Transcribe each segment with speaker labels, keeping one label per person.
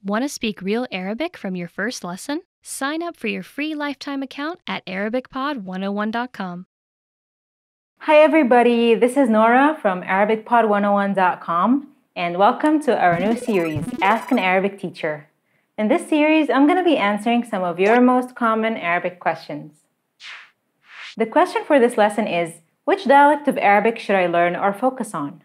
Speaker 1: Want to speak real Arabic from your first lesson? Sign up for your free lifetime account at ArabicPod101.com.
Speaker 2: Hi everybody, this is Nora from ArabicPod101.com and welcome to our new series, Ask an Arabic Teacher. In this series, I'm going to be answering some of your most common Arabic questions. The question for this lesson is, which dialect of Arabic should I learn or focus on?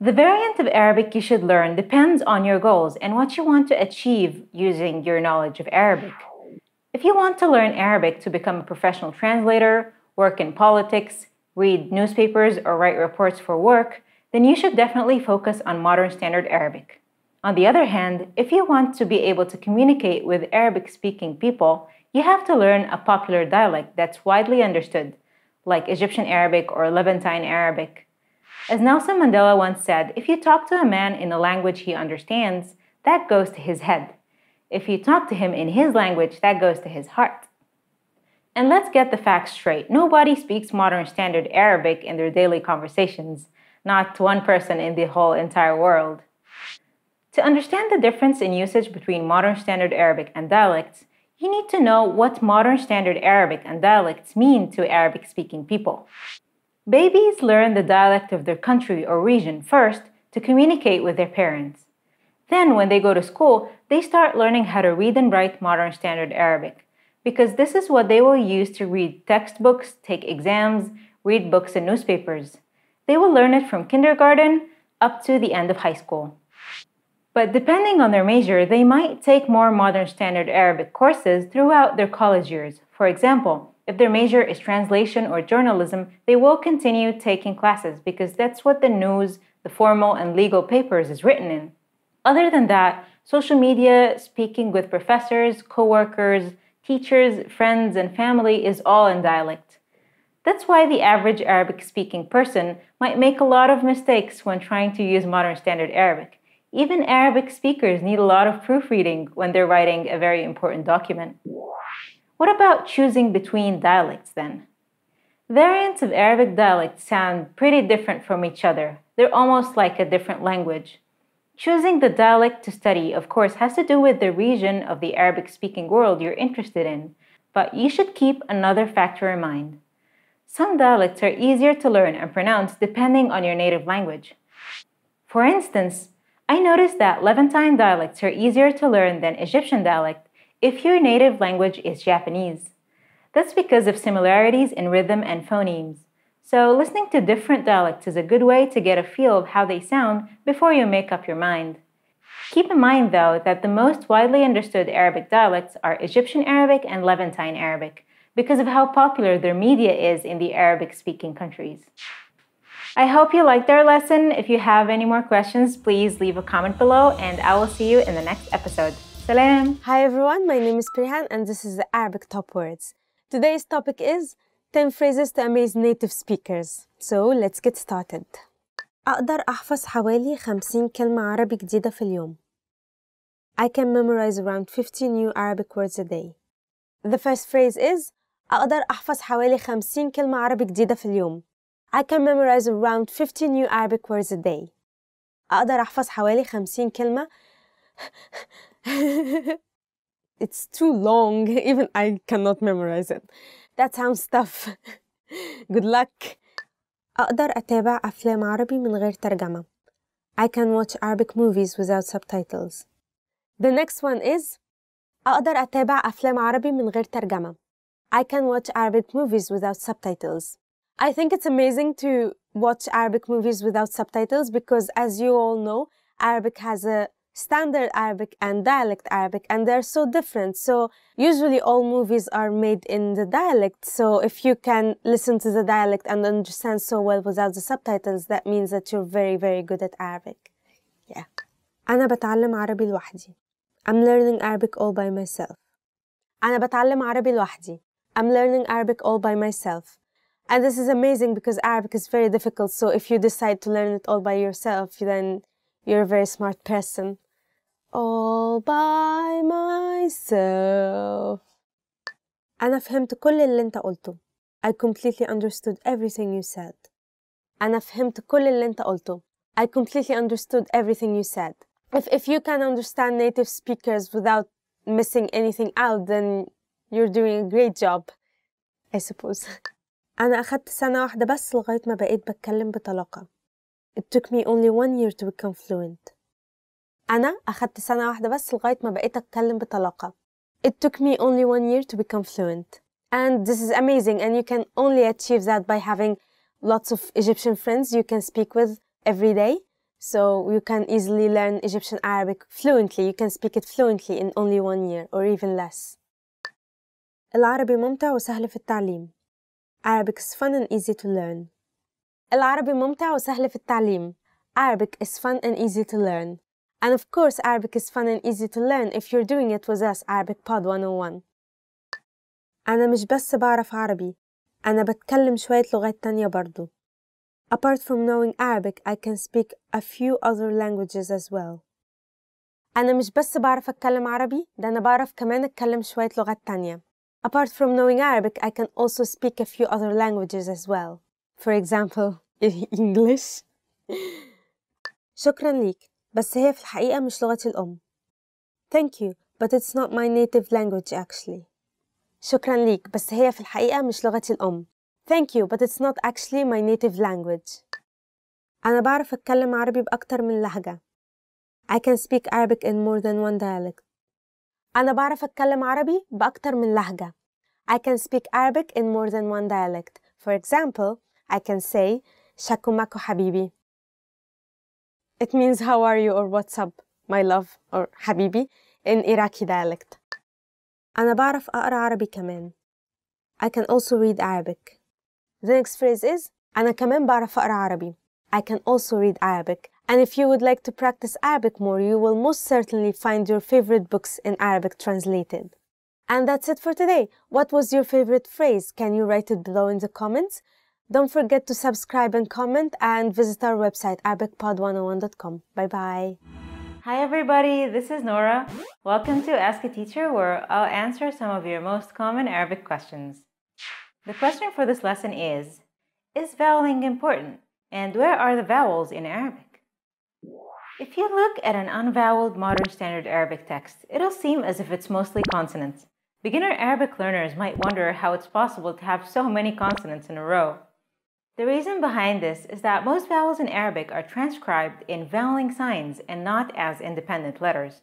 Speaker 2: The variant of Arabic you should learn depends on your goals and what you want to achieve using your knowledge of Arabic. If you want to learn Arabic to become a professional translator, work in politics, read newspapers, or write reports for work, then you should definitely focus on Modern Standard Arabic. On the other hand, if you want to be able to communicate with Arabic-speaking people, you have to learn a popular dialect that's widely understood, like Egyptian Arabic or Levantine Arabic. As Nelson Mandela once said, if you talk to a man in a language he understands, that goes to his head. If you talk to him in his language, that goes to his heart. And let's get the facts straight. Nobody speaks Modern Standard Arabic in their daily conversations, not one person in the whole entire world. To understand the difference in usage between Modern Standard Arabic and dialects, you need to know what Modern Standard Arabic and dialects mean to Arabic-speaking people. Babies learn the dialect of their country or region first to communicate with their parents. Then, when they go to school, they start learning how to read and write Modern Standard Arabic, because this is what they will use to read textbooks, take exams, read books and newspapers. They will learn it from kindergarten up to the end of high school. But depending on their major, they might take more Modern Standard Arabic courses throughout their college years. For example, if their major is translation or journalism, they will continue taking classes because that's what the news, the formal and legal papers is written in. Other than that, social media, speaking with professors, co-workers, teachers, friends, and family is all in dialect. That's why the average Arabic-speaking person might make a lot of mistakes when trying to use Modern Standard Arabic. Even Arabic speakers need a lot of proofreading when they're writing a very important document. What about choosing between dialects then? Variants of Arabic dialects sound pretty different from each other. They're almost like a different language. Choosing the dialect to study, of course, has to do with the region of the Arabic-speaking world you're interested in, but you should keep another factor in mind. Some dialects are easier to learn and pronounce depending on your native language. For instance, I noticed that Levantine dialects are easier to learn than Egyptian dialect if your native language is Japanese. That's because of similarities in rhythm and phonemes. So listening to different dialects is a good way to get a feel of how they sound before you make up your mind. Keep in mind, though, that the most widely understood Arabic dialects are Egyptian Arabic and Levantine Arabic because of how popular their media is in the Arabic-speaking countries. I hope you liked our lesson. If you have any more questions, please leave a comment below and I will see you in the next episode. Salam!
Speaker 3: Hi everyone, my name is Prihan and this is the Arabic Top Words. Today's topic is 10 phrases to amaze native speakers. So let's get started. أقدر أحفظ حوالي 50 كلمة عربي جديدة في اليوم. I can memorize around 50 new Arabic words a day. The first phrase is أقدر أحفظ حوالي 50 كلمة عربي جديدة في اليوم. I can memorize around 50 new Arabic words a day. أقدر أحفظ حوالي 50 كلمة. It's too long, even I cannot memorize it. That sounds tough. Good luck. أقدر أتابع أفلام عربي من غير ترجمة. I can watch Arabic movies without subtitles. The next one is أقدر أتابع أفلام عربي من غير ترجمة. I can watch Arabic movies without subtitles. I think it's amazing to watch Arabic movies without subtitles because, as you all know, Arabic has a standard Arabic and dialect Arabic, and they're so different. So usually all movies are made in the dialect. So if you can listen to the dialect and understand so well without the subtitles, that means that you're very, very good at Arabic. Yeah. أنا بتعلم عربي لوحدي. I'm learning Arabic all by myself. أنا بتعلم عربي لوحدي. I'm learning Arabic all by myself. And this is amazing because Arabic is very difficult. So if you decide to learn it all by yourself, then you're a very smart person. All by myself. أنا فهمت كل اللي أنت قلته. I completely understood everything you said. أنا فهمت كل اللي أنت قلته. I completely understood everything you said. if you can understand native speakers without missing anything out, then you're doing a great job, I suppose. أنا أخدت سنة واحدة بس لغاية ما بقيت بتكلم بطلاقة. It took me only 1 year to become fluent. أنا أخدت سنة واحدة بس لغاية ما بقيت أتكلم بطلاقة. It took me only 1 year to become fluent. And this is amazing, and you can only achieve that by having lots of Egyptian friends you can speak with every day. So you can easily learn Egyptian Arabic fluently. You can speak it fluently in only 1 year or even less. العربي ممتع وسهل في التعليم. Arabic is fun and easy to learn. العربي ممتع وسهل في التعليم. Arabic is fun and easy to learn. And of course, Arabic is fun and easy to learn if you're doing it with us, Arabic Pod 101. أنا مش بس بعرف عربي، أنا بتكلم شوية لغات تانية برضو. Apart from knowing Arabic, I can speak a few other languages as well. أنا مش بس بعرف أتكلم عربي، ده أنا بعرف كمان أتكلم شوية لغات تانية. Apart from knowing Arabic, I can also speak a few other languages as well. For example, English. شكراً ليك، بس هي في الحقيقة مش لغتي الأم. Thank you, but it's not my native language actually. شكراً ليك، بس هي في الحقيقة مش لغتي الأم. Thank you, but it's not actually my native language. أنا بعرف أتكلم عربي بأكتر من لهجة. I can speak Arabic in more than one dialect. أنا بعرف أتكلم عربي بأكتر من لهجة. I can speak Arabic in more than one dialect. For example, I can say شكو ماكو حبيبي. It means how are you or what's up, my love, or حبيبي in Iraqi dialect. أنا بعرف أقرأ عربي كمان. I can also read Arabic. The next phrase is أنا كمان بعرف أقرأ عربي. I can also read Arabic. And if you would like to practice Arabic more, you will most certainly find your favorite books in Arabic translated. And that's it for today. What was your favorite phrase? Can you write it below in the comments? Don't forget to subscribe and comment, and visit our website, arabicpod101.com. Bye-bye.
Speaker 2: Hi everybody, this is Nora. Welcome to Ask a Teacher, where I'll answer some of your most common Arabic questions. The question for this lesson is voweling important? And where are the vowels in Arabic? If you look at an unvoweled modern standard Arabic text, it'll seem as if it's mostly consonants. Beginner Arabic learners might wonder how it's possible to have so many consonants in a row. The reason behind this is that most vowels in Arabic are transcribed in voweling signs and not as independent letters.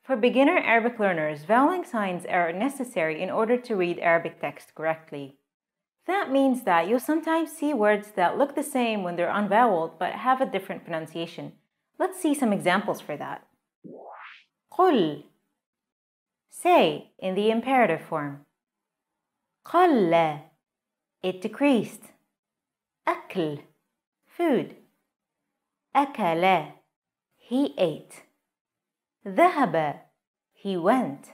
Speaker 2: For beginner Arabic learners, voweling signs are necessary in order to read Arabic text correctly. That means that you'll sometimes see words that look the same when they're unvoweled but have a different pronunciation. Let's see some examples for that. قل, say in the imperative form. قل, it decreased. أكل, food. أكل, he ate. ذهب, he went.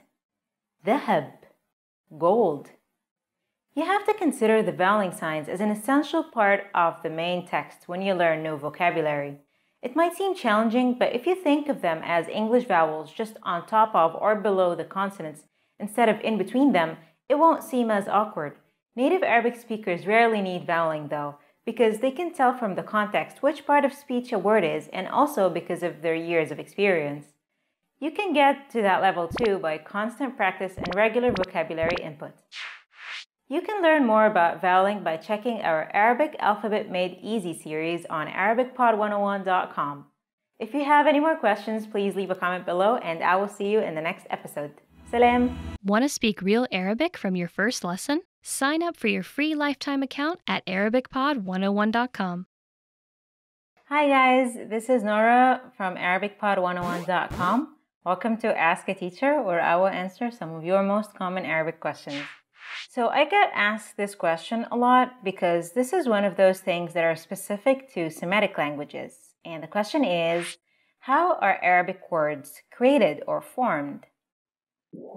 Speaker 2: ذهب, gold. You have to consider the voweling signs as an essential part of the main text when you learn new vocabulary. It might seem challenging, but if you think of them as English vowels just on top of or below the consonants instead of in between them, it won't seem as awkward. Native Arabic speakers rarely need voweling though, because they can tell from the context which part of speech a word is, and also because of their years of experience. You can get to that level too by constant practice and regular vocabulary input. You can learn more about voweling by checking our Arabic Alphabet Made Easy series on arabicpod101.com. If you have any more questions, please leave a comment below, and I will see you in the next episode. Salam!
Speaker 1: Want to speak real Arabic from your first lesson? Sign up for your free lifetime account at arabicpod101.com.
Speaker 2: Hi guys, this is Nora from arabicpod101.com. Welcome to Ask a Teacher, where I will answer some of your most common Arabic questions. So I get asked this question a lot because this is one of those things that are specific to Semitic languages. And the question is, how are Arabic words created or formed?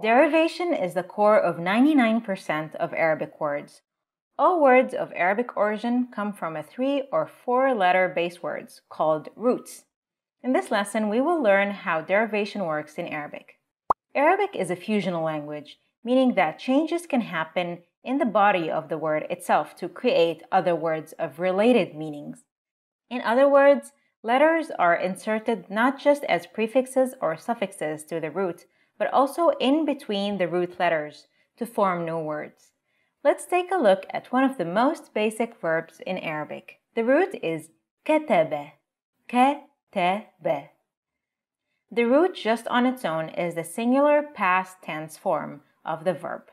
Speaker 2: Derivation is the core of 99% of Arabic words. All words of Arabic origin come from a 3 or 4 letter base words called roots. In this lesson, we will learn how derivation works in Arabic. Arabic is a fusional language, meaning that changes can happen in the body of the word itself to create other words of related meanings. In other words, Letters are inserted not just as prefixes or suffixes to the root, but also in between the root letters to form new words. Let's take a look at one of the most basic verbs in Arabic. The root is كتب. كتب. The root just on its own is the singular past tense form of the verb.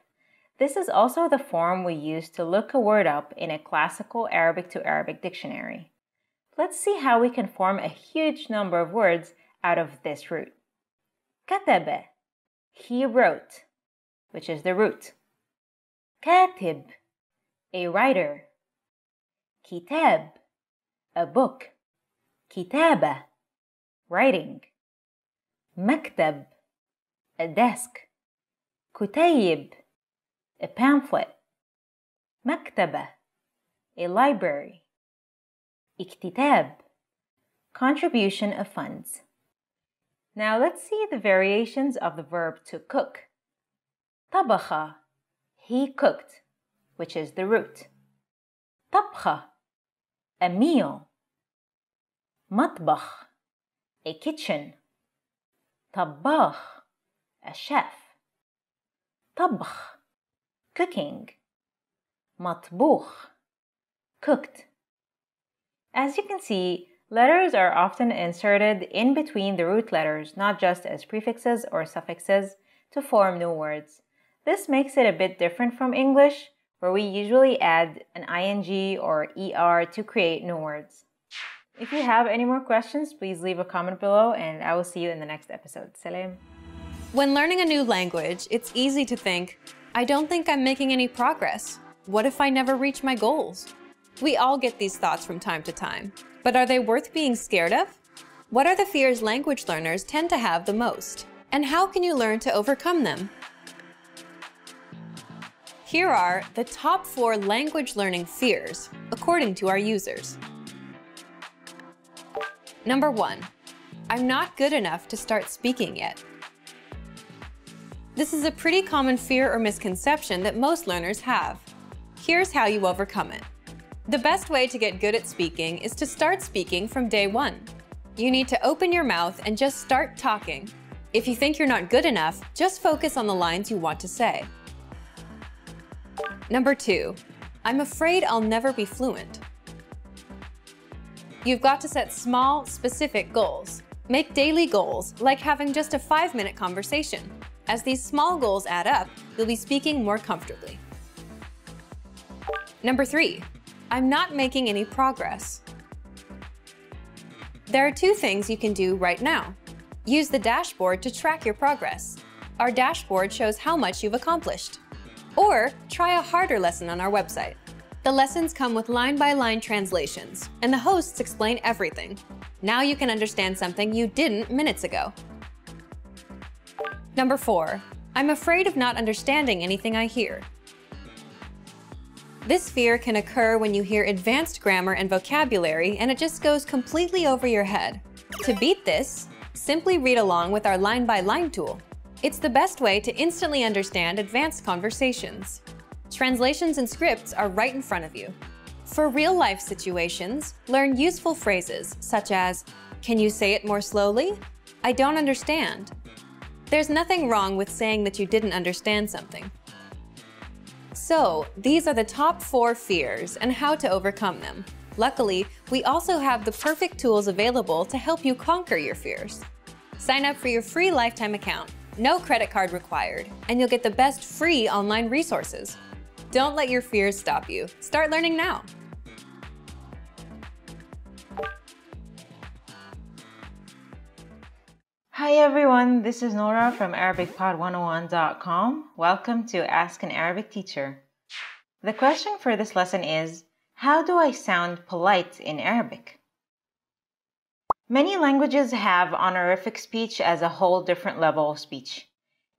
Speaker 2: This is also the form we use to look a word up in a classical Arabic to Arabic dictionary. Let's see how we can form a huge number of words out of this root. كتب, he wrote, which is the root. كاتب, a writer. كتاب, a book. كتابة, writing. مكتب, a desk. كتيب, a pamphlet. مكتبة, a library. اكتتاب, contribution of funds. Now let's see the variations of the verb to cook. طبخ, he cooked, which is the root. طبخة, a meal. مطبخ, a kitchen. طباخ, a chef. طبخ, cooking. مطبوخ, cooked. As you can see, letters are often inserted in between the root letters, not just as prefixes or suffixes, to form new words. This makes it a bit different from English, where we usually add an ing or er to create new words. If you have any more questions, please leave a comment below, and I will see you in the next episode. Salam.
Speaker 4: When learning a new language, it's easy to think, I don't think I'm making any progress. What if I never reach my goals? We all get these thoughts from time to time, but are they worth being scared of? What are the fears language learners tend to have the most? And how can you learn to overcome them? Here are the top 4 language learning fears, according to our users. Number 1, I'm not good enough to start speaking yet. This is a pretty common fear or misconception that most learners have. Here's how you overcome it. The best way to get good at speaking is to start speaking from day 1. You need to open your mouth and just start talking. If you think you're not good enough, just focus on the lines you want to say. Number 2, I'm afraid I'll never be fluent. You've got to set small, specific goals. Make daily goals, like having just a 5-minute conversation. As these small goals add up, you'll be speaking more comfortably. Number 3, I'm not making any progress. There are 2 things you can do right now. Use the dashboard to track your progress. Our dashboard shows how much you've accomplished. Or try a harder lesson on our website. The lessons come with line-by-line translations, and the hosts explain everything. Now you can understand something you didn't minutes ago. Number 4, I'm afraid of not understanding anything I hear. This fear can occur when you hear advanced grammar and vocabulary and it just goes completely over your head. To beat this, simply read along with our line-by-line tool. It's the best way to instantly understand advanced conversations. Translations and scripts are right in front of you. For real-life situations, learn useful phrases such as, "Can you say it more slowly? I don't understand." There's nothing wrong with saying that you didn't understand something. So, these are the top 4 fears and how to overcome them. Luckily, we also have the perfect tools available to help you conquer your fears. Sign up for your free lifetime account, no credit card required, and you'll get the best free online resources. Don't let your fears stop you. Start learning now.
Speaker 2: Hi everyone, this is Nora from ArabicPod101.com. Welcome to Ask an Arabic Teacher. The question for this lesson is, how do I sound polite in Arabic? Many languages have honorific speech as a whole different level of speech.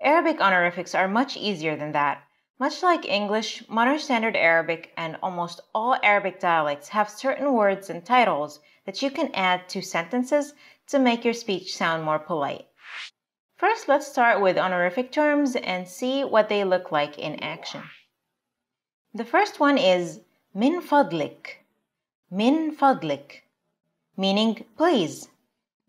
Speaker 2: Arabic honorifics are much easier than that. Much like English, Modern Standard Arabic, and almost all Arabic dialects have certain words and titles that you can add to sentences to make your speech sound more polite. First, let's start with honorific terms and see what they look like in action. The first one is min fadlik. Min fadlik. meaning please.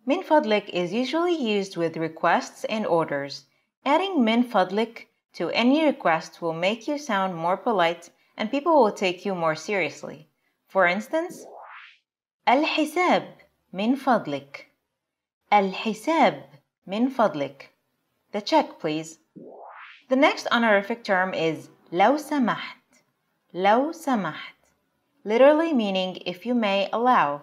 Speaker 2: Min fadlik is usually used with requests and orders. Adding min fadlik to any request will make you sound more polite and people will take you more seriously. For instance, الحساب من فضلك. الحساب من فضلك. The check, please. The next honorific term is لو سمحت. لو سمحت. Literally meaning if you may allow.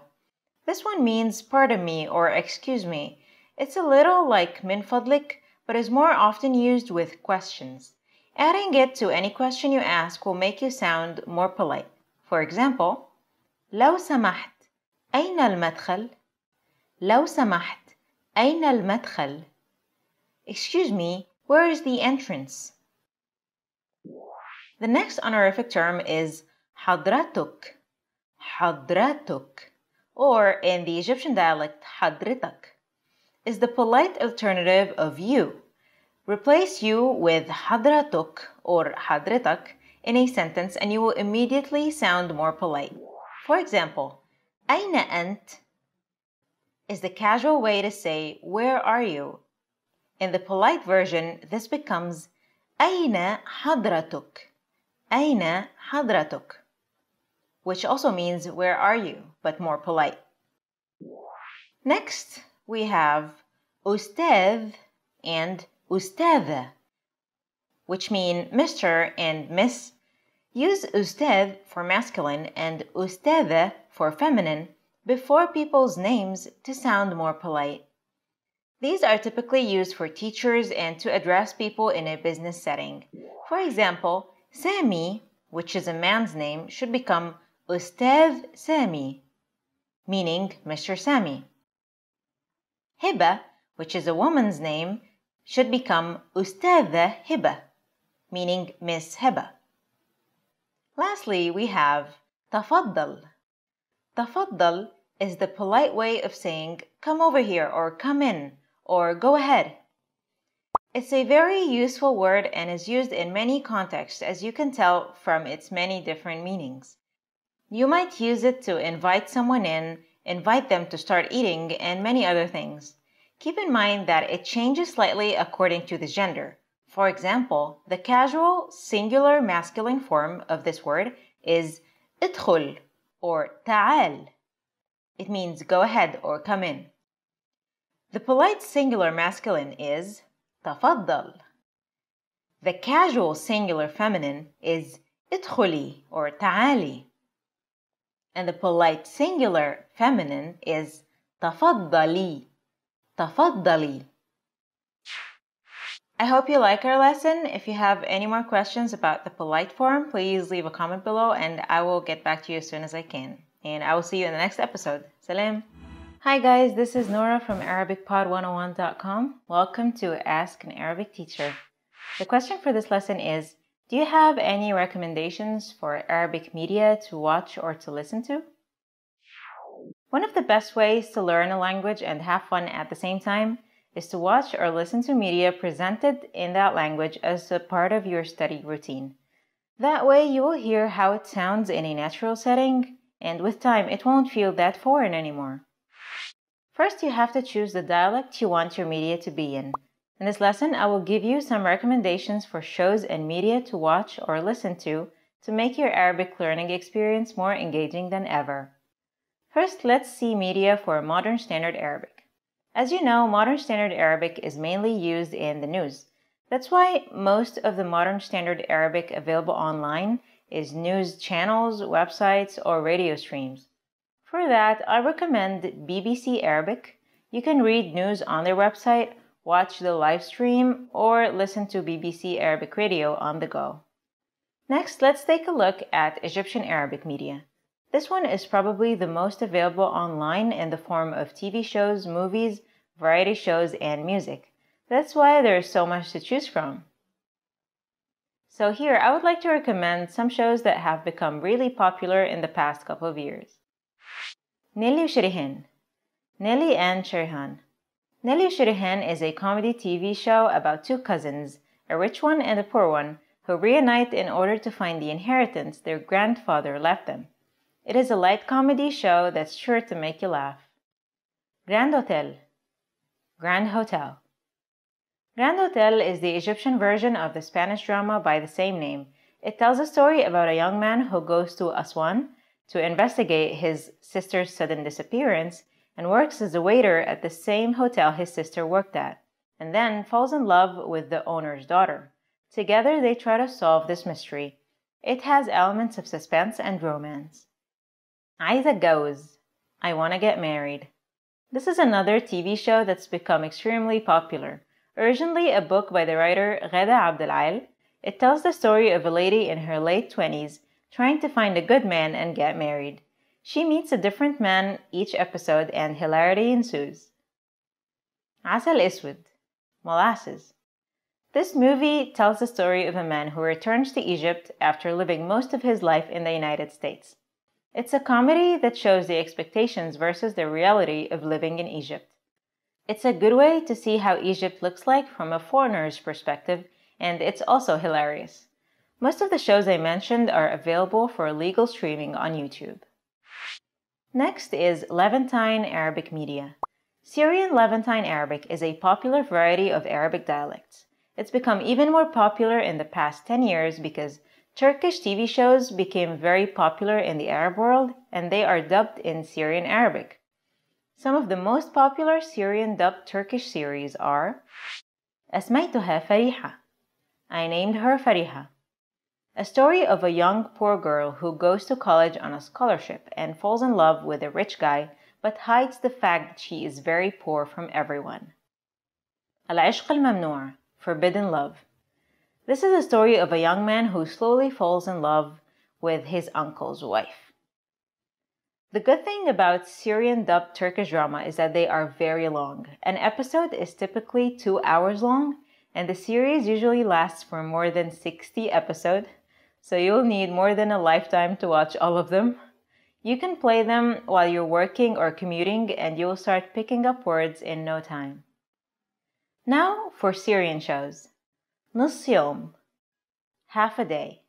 Speaker 2: This one means pardon me or excuse me. It's a little like min fadlik, but is more often used with questions. Adding it to any question you ask will make you sound more polite. For example, لو سمحت أين المدخل؟ لو سمحت أين المدخل؟ Excuse me, where is the entrance? The next honorific term is حضرتك. حضرتك, or in the Egyptian dialect حضرتك, is the polite alternative of you. Replace you with حضرتك or حضرتك in a sentence and you will immediately sound more polite. For example, أين أنت is the casual way to say where are you. In the polite version, this becomes أين حضرتك. أين حضرتك, which also means where are you, but more polite. Next, we have أستاذ and أستاذة, which mean Mr. and Miss. Use أستاذ for masculine and أستاذة for feminine before people's names to sound more polite. These are typically used for teachers and to address people in a business setting. For example, Sami, which is a man's name, should become أستاذ Sami, meaning Mr. Sami. Hiba, which is a woman's name, should become أستاذة Hiba, meaning Miss Hiba. Lastly, we have تفضل. تفضل is the polite way of saying come over here or come in or go ahead. It's a very useful word and is used in many contexts, as you can tell from its many different meanings. You might use it to invite someone in, invite them to start eating, and many other things. Keep in mind that it changes slightly according to the gender. For example, the casual singular masculine form of this word is ادخل or تعال. It means go ahead or come in. The polite singular masculine is تفضل. The casual singular feminine is ادخلي or تعالي. And the polite singular feminine is تفضلي. تفضلي. I hope you like our lesson. If you have any more questions about the polite form, please leave a comment below and I will get back to you as soon as I can. And I will see you in the next episode. Salam. Hi guys, this is Nora from ArabicPod101.com. Welcome to Ask an Arabic Teacher. The question for this lesson is, do you have any recommendations for Arabic media to watch or to listen to? One of the best ways to learn a language and have fun at the same time is to watch or listen to media presented in that language as a part of your study routine. That way you will hear how it sounds in a natural setting, and with time it won't feel that foreign anymore. First, you have to choose the dialect you want your media to be in. In this lesson, I will give you some recommendations for shows and media to watch or listen to make your Arabic learning experience more engaging than ever. First, let's see media for Modern Standard Arabic. As you know, Modern Standard Arabic is mainly used in the news. That's why most of the Modern Standard Arabic available online is news channels, websites, or radio streams. For that, I recommend BBC Arabic. You can read news on their website, watch the live stream, or listen to BBC Arabic radio on the go. Next, let's take a look at Egyptian Arabic media. This one is probably the most available online in the form of TV shows, movies, variety shows, and music. That's why there's so much to choose from. So here, I would like to recommend some shows that have become really popular in the past couple of years. Nelly Sherihan. Nelly and Sherihan. Nelly Sherihan is a comedy TV show about two cousins, a rich one and a poor one, who reunite in order to find the inheritance their grandfather left them. It is a light comedy show that's sure to make you laugh. Grand Hotel. Grand Hotel. Grand Hotel is the Egyptian version of the Spanish drama by the same name. It tells a story about a young man who goes to Aswan to investigate his sister's sudden disappearance and works as a waiter at the same hotel his sister worked at, and then falls in love with the owner's daughter. Together, they try to solve this mystery. It has elements of suspense and romance. عايزة أتجوز. I want to get married. This is another TV show that's become extremely popular. Originally a book by the writer Ghada Abdelal, it tells the story of a lady in her late 20s trying to find a good man and get married. She meets a different man each episode and hilarity ensues. عسل أسود. Molasses. This movie tells the story of a man who returns to Egypt after living most of his life in the United States. It's a comedy that shows the expectations versus the reality of living in Egypt. It's a good way to see how Egypt looks like from a foreigner's perspective, and it's also hilarious. Most of the shows I mentioned are available for legal streaming on YouTube. Next is Levantine Arabic media. Syrian Levantine Arabic is a popular variety of Arabic dialects. It's become even more popular in the past 10 years because Turkish TV shows became very popular in the Arab world and they are dubbed in Syrian Arabic. Some of the most popular Syrian dubbed Turkish series are أسميتها فريحة. I named her Fariha. A story of a young poor girl who goes to college on a scholarship and falls in love with a rich guy but hides the fact that she is very poor from everyone. العشق الممنوع. Forbidden love. This is a story of a young man who slowly falls in love with his uncle's wife. The good thing about Syrian dubbed Turkish drama is that they are very long. An episode is typically 2 hours long, and the series usually lasts for more than 60 episodes, so you'll need more than a lifetime to watch all of them. You can play them while you're working or commuting, and you'll start picking up words in no time. Now for Syrian shows. نص يوم. Half a day.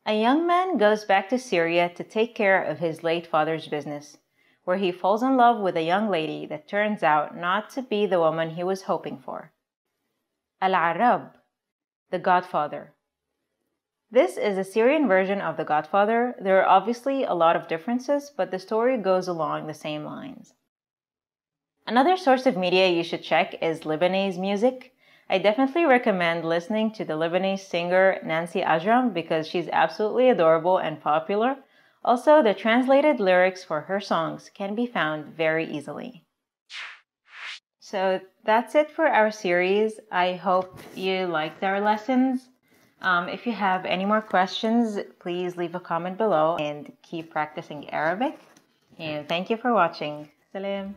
Speaker 2: A young man goes back to Syria to take care of his late father's business, where he falls in love with a young lady that turns out not to be the woman he was hoping for. Al-Arab, The Godfather. This is a Syrian version of The Godfather. There are obviously a lot of differences, but the story goes along the same lines. Another source of media you should check is Lebanese music. I definitely recommend listening to the Lebanese singer Nancy Ajram because she's absolutely adorable and popular. Also, the translated lyrics for her songs can be found very easily. So that's it for our series. I hope you liked our lessons. If you have any more questions, please leave a comment below and keep practicing Arabic. And thank you for watching. Salam.